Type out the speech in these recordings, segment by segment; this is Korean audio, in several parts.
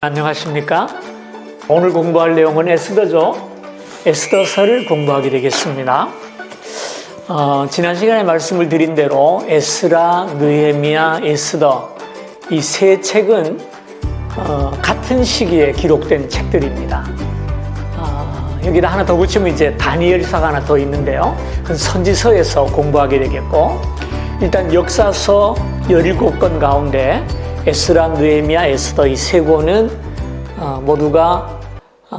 안녕하십니까? 오늘 공부할 내용은 에스더죠. 에스더서를 공부하게 되겠습니다. 지난 시간에 말씀을 드린 대로 에스라, 느헤미야, 에스더 이 세 책은 같은 시기에 기록된 책들입니다. 여기다 하나 더 붙이면 이제 다니엘서가 하나 더 있는데요. 그건 선지서에서 공부하게 되겠고, 일단 역사서 17권 가운데 에스라, 느헤미야, 에스더 이 세 권은 모두가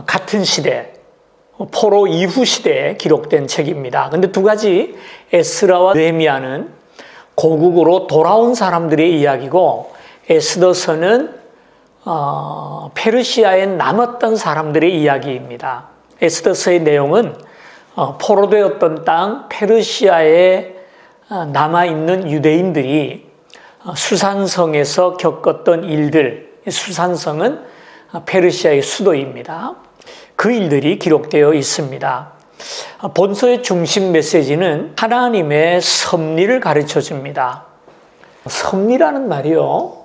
같은 시대, 포로 이후 시대에 기록된 책입니다. 근데 두 가지, 에스라와 느헤미야는 고국으로 돌아온 사람들의 이야기고, 에스더서는 페르시아에 남았던 사람들의 이야기입니다. 에스더서의 내용은 포로되었던 땅 페르시아에 남아있는 유대인들이 수산성에서 겪었던 일들, 수산성은 페르시아의 수도입니다. 그 일들이 기록되어 있습니다. 본서의 중심 메시지는 하나님의 섭리를 가르쳐 줍니다. 섭리라는 말이요,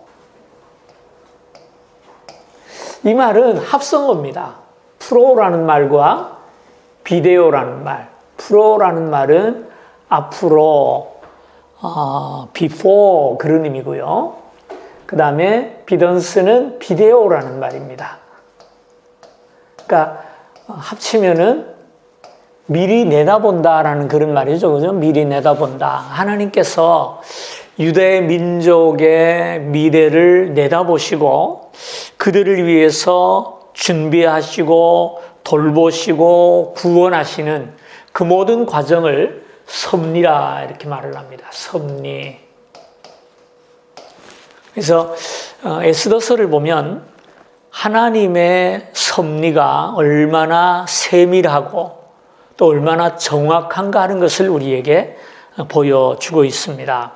이 말은 합성어입니다. 프로라는 말과 비데오라는 말. 프로라는 말은 앞으로, before 그런 의미고요. 그 다음에 비던스는 비데오라는 말입니다. 그러니까 합치면은 미리 내다본다라는 그런 말이죠. 그죠? 미리 내다본다. 하나님께서 유대 민족의 미래를 내다보시고 그들을 위해서 준비하시고 돌보시고 구원하시는 그 모든 과정을 섭리라 이렇게 말을 합니다. 섭리. 그래서 에스더서를 보면 하나님의 섭리가 얼마나 세밀하고 또 얼마나 정확한가 하는 것을 우리에게 보여주고 있습니다.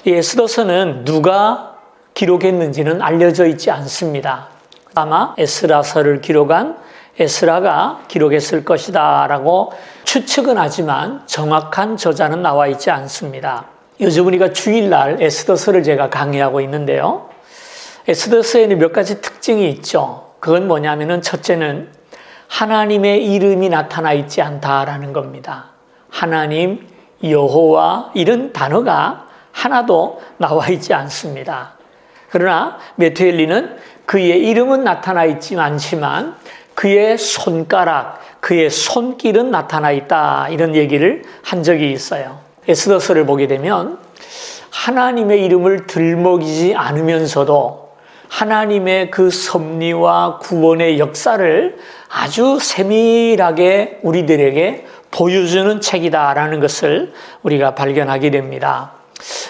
이 에스더서는 누가 기록했는지는 알려져 있지 않습니다. 아마 에스라서를 기록한 에스라가 기록했을 것이다 라고 추측은 하지만 정확한 저자는 나와 있지 않습니다. 요즘 우리가 주일날 에스더서를 제가 강의하고 있는데요. 에스더서에는 몇 가지 특징이 있죠. 그건 뭐냐면은 첫째는 하나님의 이름이 나타나 있지 않다라는 겁니다. 하나님, 여호와 이런 단어가 하나도 나와 있지 않습니다. 그러나 메투엘리는 그의 이름은 나타나 있지 않지만 그의 손가락, 그의 손길은 나타나 있다 이런 얘기를 한 적이 있어요. 에스더서를 보게 되면 하나님의 이름을 들먹이지 않으면서도 하나님의 그 섭리와 구원의 역사를 아주 세밀하게 우리들에게 보여주는 책이다라는 것을 우리가 발견하게 됩니다.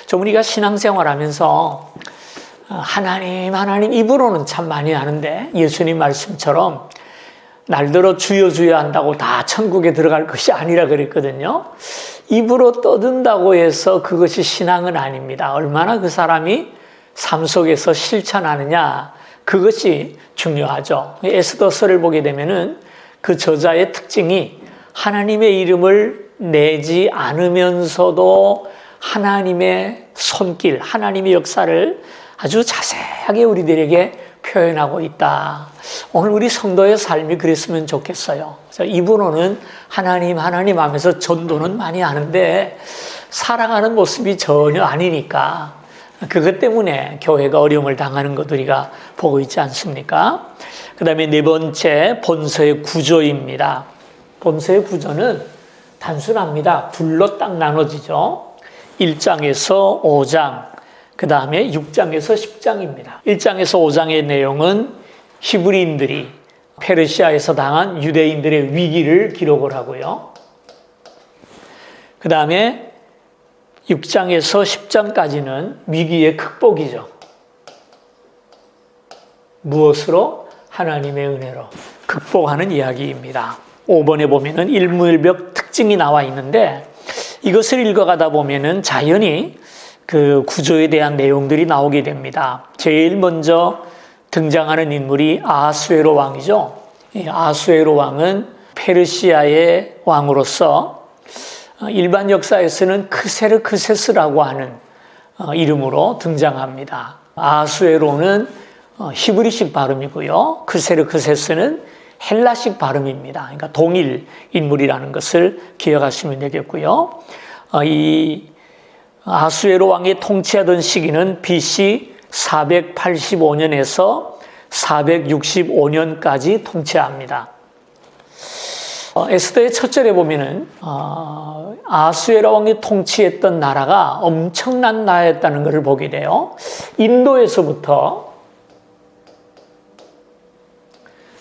좀 우리가 신앙생활하면서 하나님 입으로는 참 많이 하는데 예수님 말씀처럼 날들어 주여 주여 한다고 다 천국에 들어갈 것이 아니라 그랬거든요. 입으로 떠든다고 해서 그것이 신앙은 아닙니다. 얼마나 그 사람이 삶 속에서 실천하느냐, 그것이 중요하죠. 에스더서를 보게 되면은 그 저자의 특징이 하나님의 이름을 내지 않으면서도 하나님의 손길, 하나님의 역사를 아주 자세하게 우리들에게 표현하고 있다. 오늘 우리 성도의 삶이 그랬으면 좋겠어요. 입으로는 하나님 하면서 전도는 많이 하는데 살아가는 모습이 전혀 아니니까 그것 때문에 교회가 어려움을 당하는 것 우리가 보고 있지 않습니까? 그 다음에 네 번째, 본서의 구조입니다. 본서의 구조는 단순합니다. 둘로 딱 나눠지죠. 1장에서 5장, 그 다음에 6장에서 10장입니다. 1장에서 5장의 내용은 히브리인들이 페르시아에서 당한 유대인들의 위기를 기록을 하고요. 그 다음에 6장에서 10장까지는 위기의 극복이죠. 무엇으로? 하나님의 은혜로 극복하는 이야기입니다. 5번에 보면은 일무일벽 특징이 나와 있는데 이것을 읽어가다 보면은 자연히 그 구조에 대한 내용들이 나오게 됩니다. 제일 먼저 등장하는 인물이 아하수에로 왕이죠. 아하수에로 왕은 페르시아의 왕으로서 일반 역사에서는 크세르크세스라고 하는 이름으로 등장합니다. 아하수에로는 히브리식 발음이고요. 크세르크세스는 헬라식 발음입니다. 그러니까 동일 인물이라는 것을 기억하시면 되겠고요. 이 아수에로 왕이 통치하던 시기는 BC 485년에서 465년까지 통치합니다. 에스더의 첫 절에 보면은 아수에로 왕이 통치했던 나라가 엄청난 나라였다는 것을 보게 돼요. 인도에서부터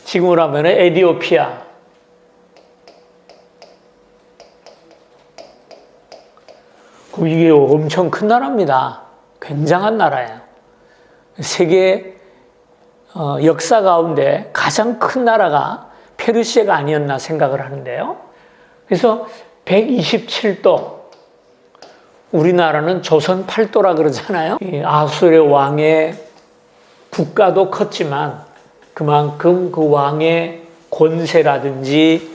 지금으로 하면 에티오피아, 이게 엄청 큰 나라입니다. 굉장한 나라예요. 세계 역사 가운데 가장 큰 나라가 페르시아가 아니었나 생각을 하는데요. 그래서 127도, 우리나라는 조선 8도라 그러잖아요. 아수르 왕의 국가도 컸지만 그만큼 그 왕의 권세라든지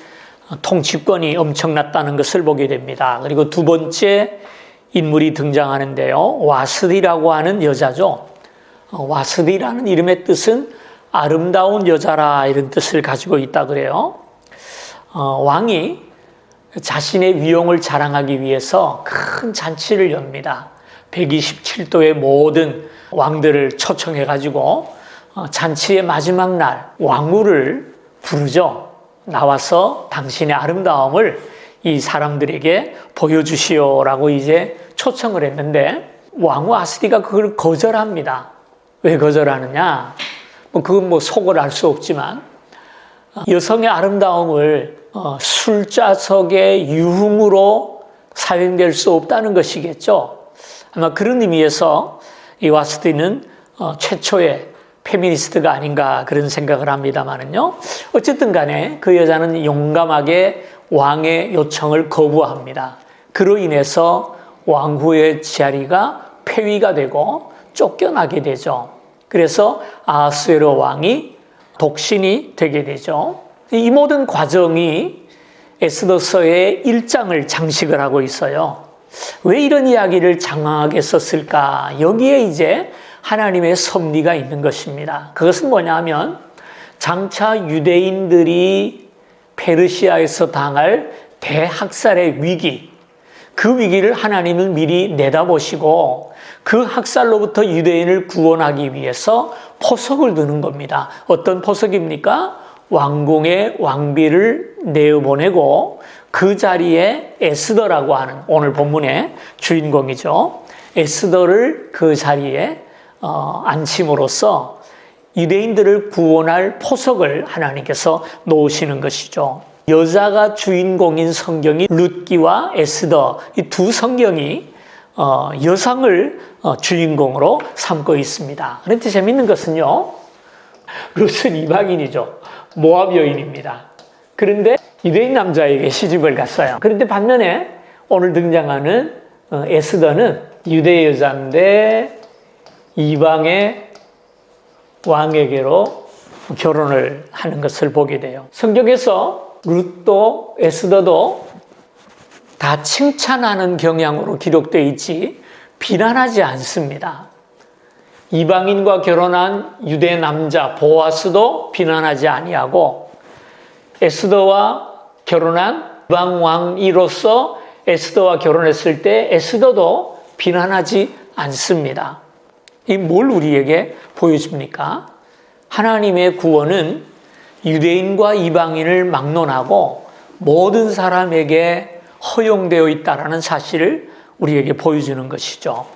통치권이 엄청났다는 것을 보게 됩니다. 그리고 두 번째 인물이 등장하는데요. 와스디라고 하는 여자죠. 와스디라는 이름의 뜻은 아름다운 여자라 이런 뜻을 가지고 있다 그래요. 왕이 자신의 위용을 자랑하기 위해서 큰 잔치를 엽니다. 127도의 모든 왕들을 초청해가지고 잔치의 마지막 날 왕후를 부르죠. 나와서 당신의 아름다움을 이 사람들에게 보여주시오라고 이제 초청을 했는데 왕후 아스디가 그걸 거절합니다. 왜 거절하느냐? 그건 속을 알 수 없지만 여성의 아름다움을 술자석의 유흥으로 사용될 수 없다는 것이겠죠. 아마 그런 의미에서 이 와스디는 최초의 페미니스트가 아닌가 그런 생각을 합니다만은요. 어쨌든 간에 그 여자는 용감하게 왕의 요청을 거부합니다. 그로 인해서 왕후의 자리가 폐위가 되고 쫓겨나게 되죠. 그래서 아하수에로 왕이 독신이 되게 되죠. 이 모든 과정이 에스더서의 1장을 장식을 하고 있어요. 왜 이런 이야기를 장황하게 썼을까? 여기에 이제 하나님의 섭리가 있는 것입니다. 그것은 뭐냐 하면 장차 유대인들이 페르시아에서 당할 대학살의 위기, 그 위기를 하나님은 미리 내다보시고 그 학살로부터 유대인을 구원하기 위해서 포석을 두는 겁니다. 어떤 포석입니까? 왕궁의 왕비를 내어보내고 그 자리에 에스더라고 하는 오늘 본문의 주인공이죠. 에스더를 그 자리에 앉힘으로써 유대인들을 구원할 포석을 하나님께서 놓으시는 것이죠. 여자가 주인공인 성경이 룻기와 에스더 이 두 성경이 여성을 주인공으로 삼고 있습니다. 그런데 재밌는 것은요. 룻은 이방인이죠. 모압 여인입니다. 그런데 유대인 남자에게 시집을 갔어요. 그런데 반면에 오늘 등장하는 에스더는 유대 여자인데 이방의 왕에게로 결혼을 하는 것을 보게 돼요. 성경에서 룻도 에스더도 다 칭찬하는 경향으로 기록되어 있지 비난하지 않습니다. 이방인과 결혼한 유대 남자 보아스도 비난하지 아니하고 에스더와 결혼한 이방 왕이로서 에스더와 결혼했을 때 에스더도 비난하지 않습니다. 이 뭘 우리에게 보여줍니까? 하나님의 구원은 유대인과 이방인을 막론하고 모든 사람에게 허용되어 있다는 사실을 우리에게 보여주는 것이죠.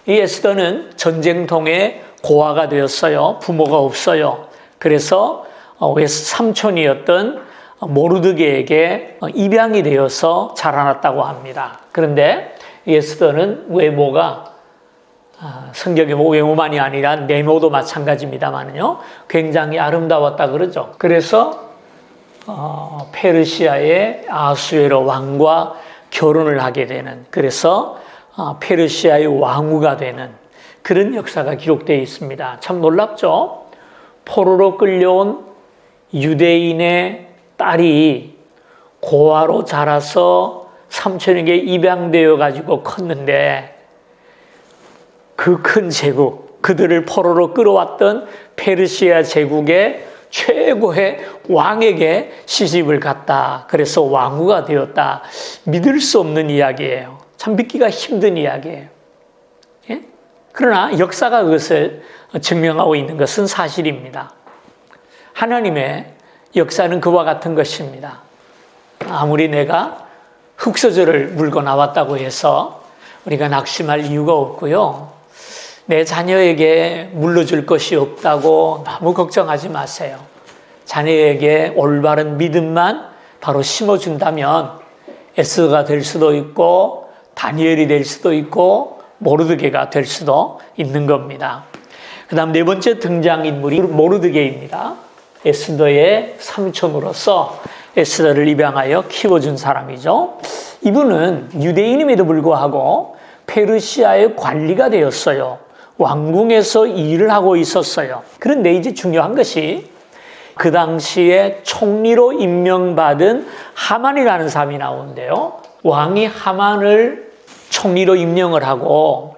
이 에스더는 전쟁통에 고아가 되었어요. 부모가 없어요. 그래서 삼촌이었던 모르드게에게 입양이 되어서 자라났다고 합니다. 그런데 에스더는 외모가 성경의 외모만이 아니라 내모도 마찬가지입니다만요. 굉장히 아름다웠다 그러죠. 그래서 페르시아의 아수에로 왕과 결혼을 하게 되는, 그래서 페르시아의 왕후가 되는 그런 역사가 기록되어 있습니다. 참 놀랍죠? 포로로 끌려온 유대인의 딸이 고아로 자라서 삼촌에게 입양되어 가지고 컸는데 그 큰 제국, 그들을 포로로 끌어왔던 페르시아 제국의 최고의 왕에게 시집을 갔다. 그래서 왕후가 되었다. 믿을 수 없는 이야기예요. 참 믿기가 힘든 이야기예요. 예? 그러나 역사가 그것을 증명하고 있는 것은 사실입니다. 하나님의 역사는 그와 같은 것입니다. 아무리 내가 흙수저를 물고 나왔다고 해서 우리가 낙심할 이유가 없고요. 내 자녀에게 물러줄 것이 없다고 너무 걱정하지 마세요. 자녀에게 올바른 믿음만 바로 심어준다면 에스더가 될 수도 있고 다니엘이 될 수도 있고 모르드게가 될 수도 있는 겁니다. 그 다음 네 번째 등장인물이 모르드게입니다. 에스더의 삼촌으로서 에스더를 입양하여 키워준 사람이죠. 이분은 유대인임에도 불구하고 페르시아의 관리가 되었어요. 왕궁에서 일을 하고 있었어요. 그런데 이제 중요한 것이 그 당시에 총리로 임명받은 하만이라는 사람이 나오는데요. 왕이 하만을 총리로 임명을 하고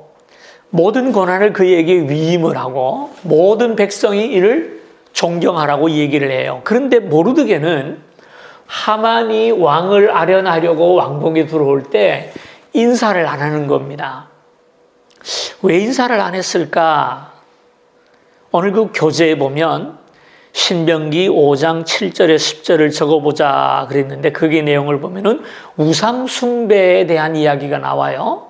모든 권한을 그에게 위임을 하고 모든 백성이 이를 존경하라고 얘기를 해요. 그런데 모르드게는 하만이 왕을 아련하려고 왕궁에 들어올 때 인사를 안 하는 겁니다. 왜 인사를 안 했을까? 오늘 그 교재에 보면 신명기 5장 7절에 10절을 적어보자 그랬는데 거기에 내용을 보면은 우상 숭배에 대한 이야기가 나와요.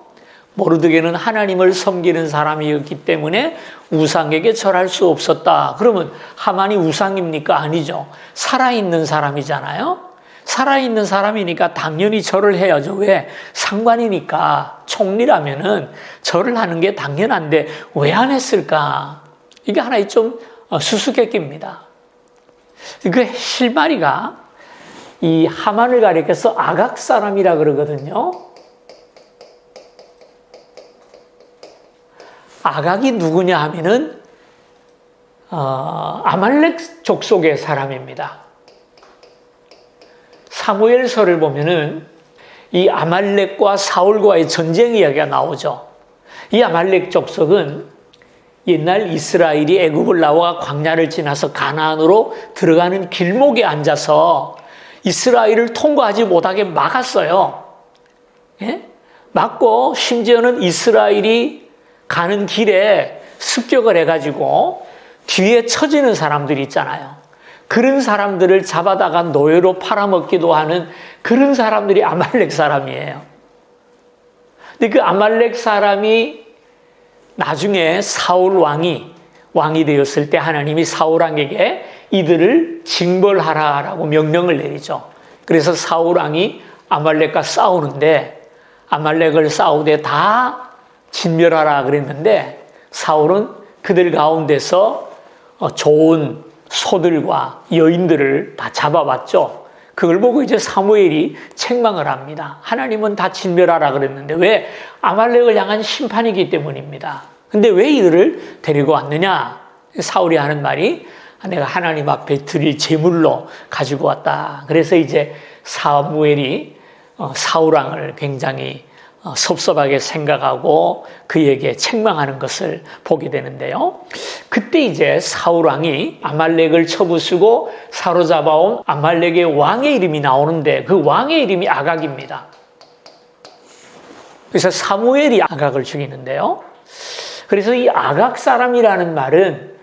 모르드게는 하나님을 섬기는 사람이었기 때문에 우상에게 절할 수 없었다. 그러면 하만이 우상입니까? 아니죠. 살아있는 사람이잖아요. 살아있는 사람이니까 당연히 절을 해야죠. 왜? 상관이니까. 총리라면은 절을 하는 게 당연한데 왜 안 했을까? 이게 하나의 좀 수수께끼입니다. 그 실마리가 이 하만을 가리켜서 아각 사람이라 그러거든요. 아각이 누구냐 하면은 아말렉 족속의 사람입니다. 사무엘서를 보면은 이 아말렉과 사울과의 전쟁 이야기가 나오죠. 이 아말렉 족속은 옛날 이스라엘이 애굽을 나와 광야를 지나서 가나안으로 들어가는 길목에 앉아서 이스라엘을 통과하지 못하게 막았어요. 예? 막고 심지어는 이스라엘이 가는 길에 습격을 해가지고 뒤에 처지는 사람들이 있잖아요. 그런 사람들을 잡아다가 노예로 팔아먹기도 하는 그런 사람들이 아말렉 사람이에요. 근데 그 아말렉 사람이 나중에 사울 왕이 되었을 때 하나님이 사울 왕에게 이들을 징벌하라라고 명령을 내리죠. 그래서 사울 왕이 아말렉과 싸우는데 아말렉을 싸우되 다 진멸하라 그랬는데 사울은 그들 가운데서 좋은 소들과 여인들을 다 잡아왔죠. 그걸 보고 이제 사무엘이 책망을 합니다. 하나님은 다 진멸하라 그랬는데 왜? 아말렉을 향한 심판이기 때문입니다. 근데 왜 이들을 데리고 왔느냐? 사울이 하는 말이 내가 하나님 앞에 드릴 제물로 가지고 왔다. 그래서 이제 사무엘이 사울 왕을 굉장히 섭섭하게 생각하고 그에게 책망하는 것을 보게 되는데요. 그때 이제 사울 왕이 아말렉을 쳐부수고 사로잡아온 아말렉의 왕의 이름이 나오는데 그 왕의 이름이 아각입니다. 그래서 사무엘이 아각을 죽이는데요. 그래서 이 아각 사람이라는 말은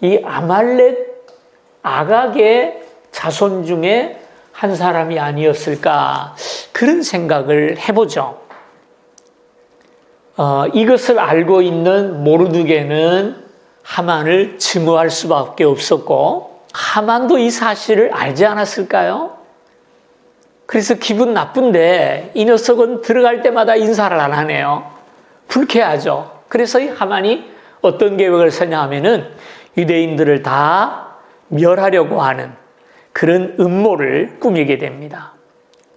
이 아각의 자손 중에 한 사람이 아니었을까 그런 생각을 해보죠. 이것을 알고 있는 모르드게는 하만을 증오할 수밖에 없었고 하만도 이 사실을 알지 않았을까요? 그래서 기분 나쁜데 이 녀석은 들어갈 때마다 인사를 안 하네요. 불쾌하죠. 그래서 이 하만이 어떤 계획을 쓰냐 하면은 유대인들을 다 멸하려고 하는 그런 음모를 꾸미게 됩니다.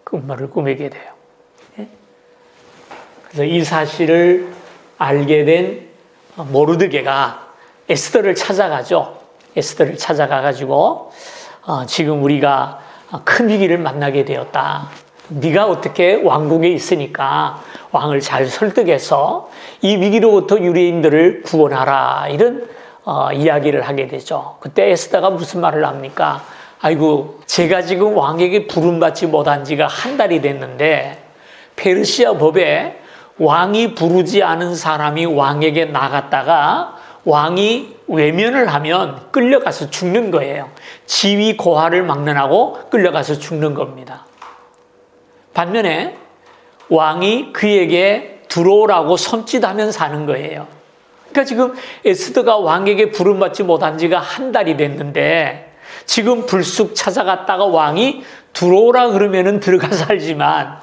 그 음모를 꾸미게 돼요. 그래서 이 사실을 알게 된 모르드게가 에스더를 찾아가죠. 에스더를 찾아가가지고 지금 우리가 큰 위기를 만나게 되었다. 네가 어떻게 왕궁에 있으니까 왕을 잘 설득해서 이 위기로부터 유대인들을 구원하라, 이런 이야기를 하게 되죠. 그때 에스더가 무슨 말을 합니까? 아이고, 제가 지금 왕에게 부름받지 못한 지가 한 달이 됐는데 페르시아 법에 왕이 부르지 않은 사람이 왕에게 나갔다가 왕이 외면을 하면 끌려가서 죽는 거예요. 지위 고하를 막론하고 끌려가서 죽는 겁니다. 반면에 왕이 그에게 들어오라고 손짓하면 사는 거예요. 그러니까 지금 에스더가 왕에게 부름받지 못한 지가 한 달이 됐는데 지금 불쑥 찾아갔다가 왕이 들어오라 그러면은 들어가 살지만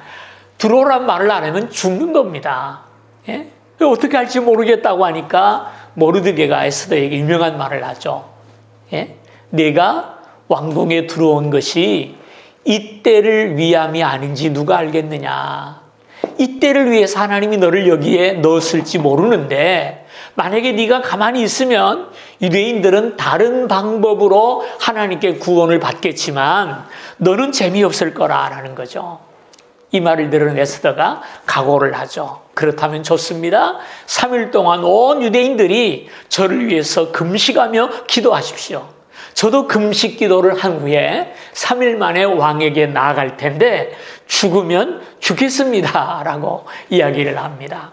들어오란 말을 안 하면 죽는 겁니다. 예? 어떻게 할지 모르겠다고 하니까 모르드게가 에스더에게 유명한 말을 하죠. 예? 내가 왕궁에 들어온 것이 이때를 위함이 아닌지 누가 알겠느냐. 이때를 위해서 하나님이 너를 여기에 넣었을지 모르는데 만약에 네가 가만히 있으면 유대인들은 다른 방법으로 하나님께 구원을 받겠지만 너는 재미없을 거라라는 거죠. 이 말을 들은 에스더가 각오를 하죠. 그렇다면 좋습니다. 3일 동안 온 유대인들이 저를 위해서 금식하며 기도하십시오. 저도 금식 기도를 한 후에 3일 만에 왕에게 나아갈 텐데 죽으면 죽겠습니다 라고 이야기를 합니다.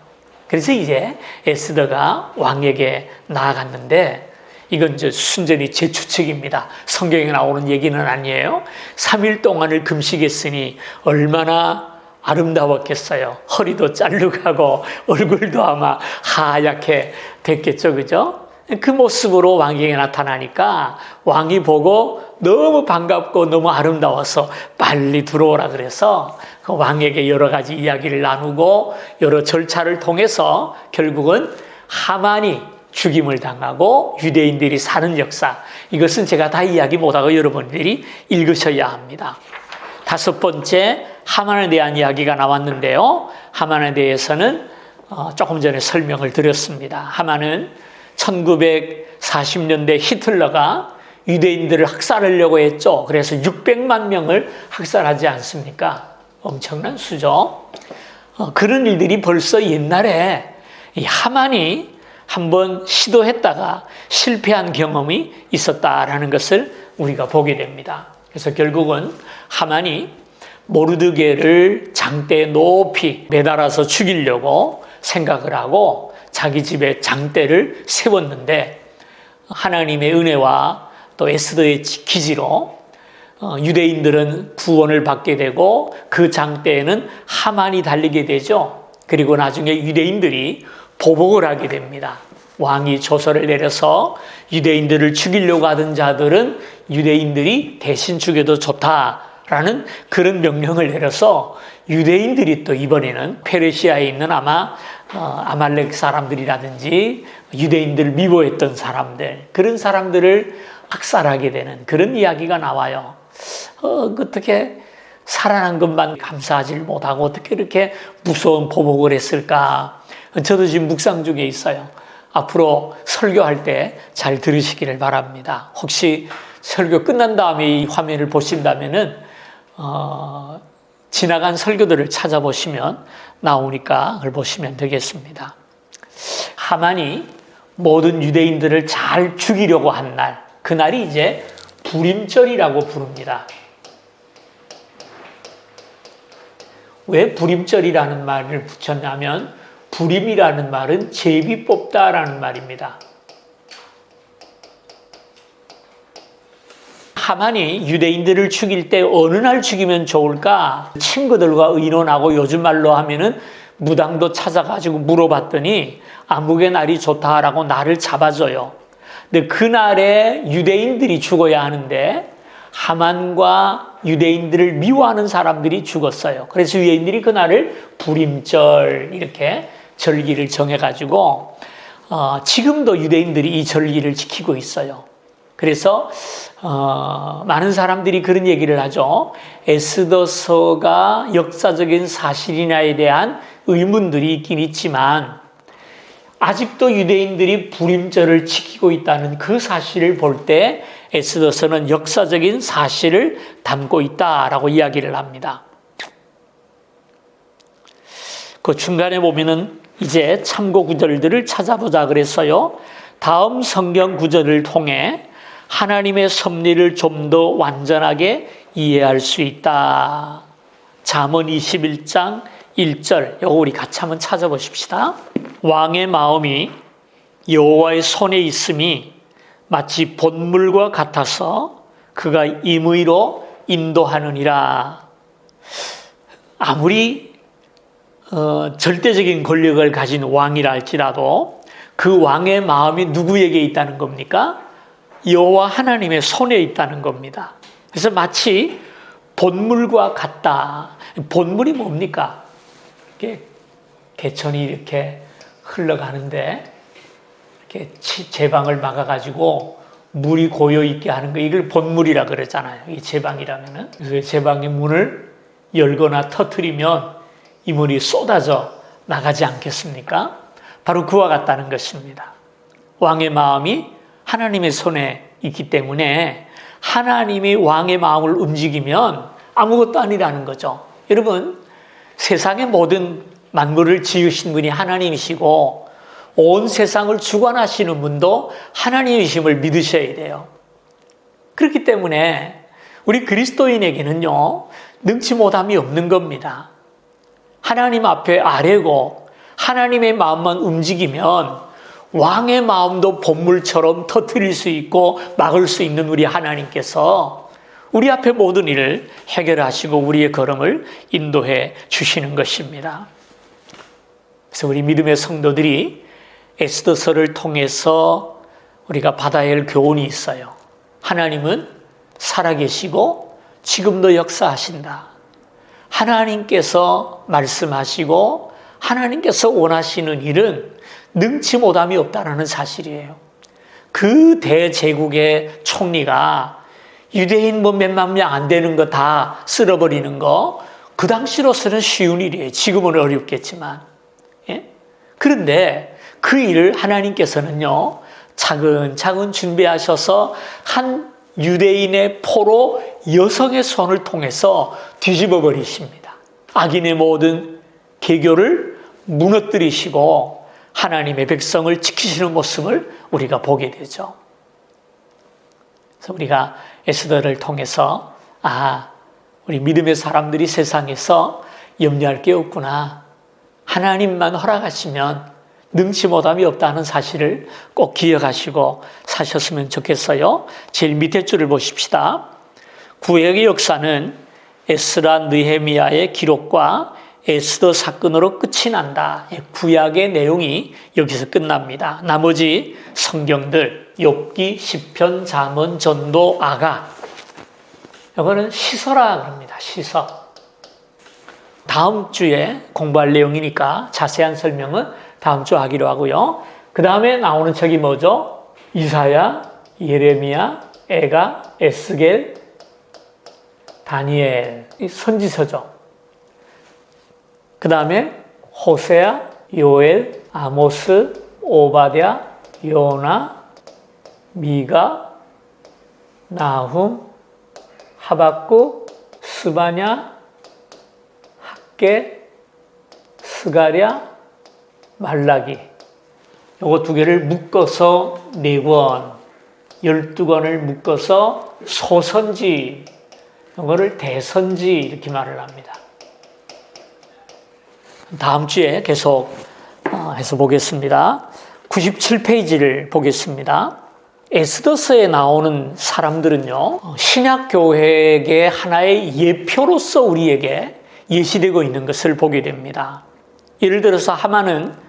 그래서 이제 에스더가 왕에게 나아갔는데 이건 이제 순전히 제 추측입니다. 성경에 나오는 얘기는 아니에요. 3일 동안을 금식했으니 얼마나 아름다웠겠어요. 허리도 잘르가고 얼굴도 아마 하얗게 됐겠죠. 그죠? 그 모습으로 왕에게 나타나니까 왕이 보고 너무 반갑고 너무 아름다워서 빨리 들어오라 그래서 그 왕에게 여러 가지 이야기를 나누고 여러 절차를 통해서 결국은 하만이 죽임을 당하고 유대인들이 사는 역사, 이것은 제가 다 이야기 못하고 여러분들이 읽으셔야 합니다. 다섯 번째, 하만에 대한 이야기가 나왔는데요. 하만에 대해서는 조금 전에 설명을 드렸습니다. 하만은 1940년대 히틀러가 유대인들을 학살하려고 했죠. 그래서 600만 명을 학살하지 않습니까? 엄청난 수죠. 그런 일들이 벌써 옛날에 이 하만이 한번 시도했다가 실패한 경험이 있었다라는 것을 우리가 보게 됩니다. 그래서 결국은 하만이 모르드게를 장대에 높이 매달아서 죽이려고 생각을 하고 자기 집에 장대를 세웠는데 하나님의 은혜와 또 에스더의 기지로 유대인들은 구원을 받게 되고 그 장대에는 하만이 달리게 되죠. 그리고 나중에 유대인들이 보복을 하게 됩니다. 왕이 조서를 내려서 유대인들을 죽이려고 하던 자들은 유대인들이 대신 죽여도 좋다라는 그런 명령을 내려서 유대인들이 또 이번에는 페르시아에 있는 아마 아말렉 사람들이라든지 유대인들을 미워했던 사람들, 그런 사람들을 학살하게 되는 그런 이야기가 나와요. 어떻게 살아난 것만 감사하지 못하고 어떻게 이렇게 무서운 보복을 했을까? 저도 지금 묵상 중에 있어요. 앞으로 설교할 때 잘 들으시기를 바랍니다. 혹시 설교 끝난 다음에 이 화면을 보신다면은 지나간 설교들을 찾아보시면 나오니까 그걸 보시면 되겠습니다. 하만이 모든 유대인들을 잘 죽이려고 한 날, 그날이 이제 불임절이라고 부릅니다. 왜 불임절이라는 말을 붙였냐면 불임이라는 말은 제비 뽑다라는 말입니다. 하만이 유대인들을 죽일 때 어느 날 죽이면 좋을까? 친구들과 의논하고 요즘 말로 하면은 무당도 찾아가지고 물어봤더니 암흑의 날이 좋다라고 날을 잡아줘요. 근데 그날에 유대인들이 죽어야 하는데 하만과 유대인들을 미워하는 사람들이 죽었어요. 그래서 유대인들이 그날을 불임절 이렇게 절기를 정해가지고 지금도 유대인들이 이 절기를 지키고 있어요. 그래서 많은 사람들이 그런 얘기를 하죠. 에스더서가 역사적인 사실이냐에 대한 의문들이 있긴 있지만 아직도 유대인들이 불임절을 지키고 있다는 그 사실을 볼 때 에스더서는 역사적인 사실을 담고 있다라고 이야기를 합니다. 그 중간에 보면은 이제 참고 구절들을 찾아보자 그랬어요. 다음 성경 구절을 통해 하나님의 섭리를 좀 더 완전하게 이해할 수 있다. 잠언 21장 1절, 이거 우리 같이 한번 찾아보십시다. 왕의 마음이 여호와의 손에 있음이 마치 본물과 같아서 그가 임의로 인도하느니라. 아무리 절대적인 권력을 가진 왕이라 할지라도 그 왕의 마음이 누구에게 있다는 겁니까? 여호와 하나님의 손에 있다는 겁니다. 그래서 마치 본물과 같다. 본물이 뭡니까? 개천이 이렇게 흘러가는데 이렇게 제방을 막아가지고 물이 고여 있게 하는 거, 이걸 본물이라 그러잖아요. 이 제방이라면은. 그래서 제방의 문을 열거나 터뜨리면 이 물이 쏟아져 나가지 않겠습니까? 바로 그와 같다는 것입니다. 왕의 마음이 하나님의 손에 있기 때문에 하나님이 왕의 마음을 움직이면 아무것도 아니라는 거죠. 여러분, 세상의 모든 만물을 지으신 분이 하나님이시고 온 세상을 주관하시는 분도 하나님이심을 믿으셔야 돼요. 그렇기 때문에 우리 그리스도인에게는요, 능치 못함이 없는 겁니다. 하나님 앞에 아뢰고 하나님의 마음만 움직이면 왕의 마음도 본물처럼 터뜨릴 수 있고 막을 수 있는 우리 하나님께서 우리 앞에 모든 일을 해결하시고 우리의 걸음을 인도해 주시는 것입니다. 그래서 우리 믿음의 성도들이 에스더서를 통해서 우리가 받아야 할 교훈이 있어요. 하나님은 살아계시고 지금도 역사하신다. 하나님께서 말씀하시고 하나님께서 원하시는 일은 능치 못함이 없다는 사실이에요. 그 대제국의 총리가 유대인 몇만 명 안 되는 거 다 쓸어버리는 거, 그 당시로서는 쉬운 일이에요. 지금은 어렵겠지만. 예? 그런데 그 일을 하나님께서는요, 차근차근 준비하셔서 한 유대인의 포로 여성의 손을 통해서 뒤집어 버리십니다. 악인의 모든 계교를 무너뜨리시고 하나님의 백성을 지키시는 모습을 우리가 보게 되죠. 그래서 우리가 에스더를 통해서 우리 믿음의 사람들이 세상에서 염려할 게 없구나. 하나님만 허락하시면 능치 못함이 없다는 사실을 꼭 기억하시고 사셨으면 좋겠어요. 제일 밑에 줄을 보십시다. 구약의 역사는 에스라 느헤미야의 기록과 에스더 사건으로 끝이 난다. 구약의 내용이 여기서 끝납니다. 나머지 성경들 욥기, 시편, 잠언, 전도, 아가, 이거는 시서라 그럽니다. 시서. 다음 주에 공부할 내용이니까 자세한 설명은 다음 주 하기로 하고요. 그 다음에 나오는 책이 뭐죠? 이사야, 예레미야, 에가, 에스겔, 다니엘, 선지서죠. 그 다음에 호세아, 요엘, 아모스, 오바댜, 요나, 미가, 나훔, 하박국, 스바냐, 학개, 스가랴, 말라기. 요거 두 개를 묶어서 4권, 12권을 묶어서 소선지, 이거를 대선지 이렇게 말을 합니다. 다음 주에 계속 해서 보겠습니다. 97페이지를 보겠습니다. 에스더서에 나오는 사람들은요, 신약교회의 하나의 예표로서 우리에게 예시되고 있는 것을 보게 됩니다. 예를 들어서 하만은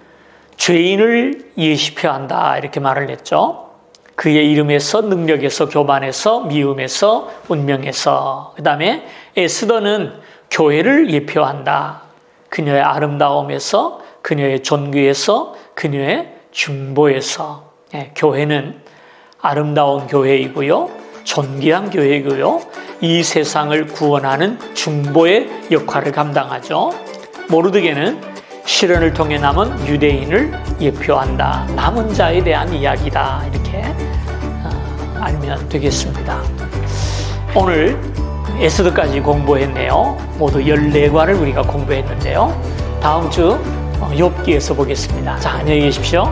죄인을 예시표한다 이렇게 말을 했죠. 그의 이름에서, 능력에서, 교만에서, 미움에서, 운명에서. 그 다음에 에스더는 교회를 예표한다. 그녀의 아름다움에서, 그녀의 존귀에서, 그녀의 중보에서. 교회는 아름다운 교회이고요, 존귀한 교회이고요, 이 세상을 구원하는 중보의 역할을 감당하죠. 모르드게는 시련을 통해 남은 유대인을 예표한다. 남은 자에 대한 이야기다. 이렇게 알면 되겠습니다. 오늘 에스더까지 공부했네요. 모두 14관을 우리가 공부했는데요. 다음 주 욥기에서 보겠습니다. 자, 안녕히 계십시오.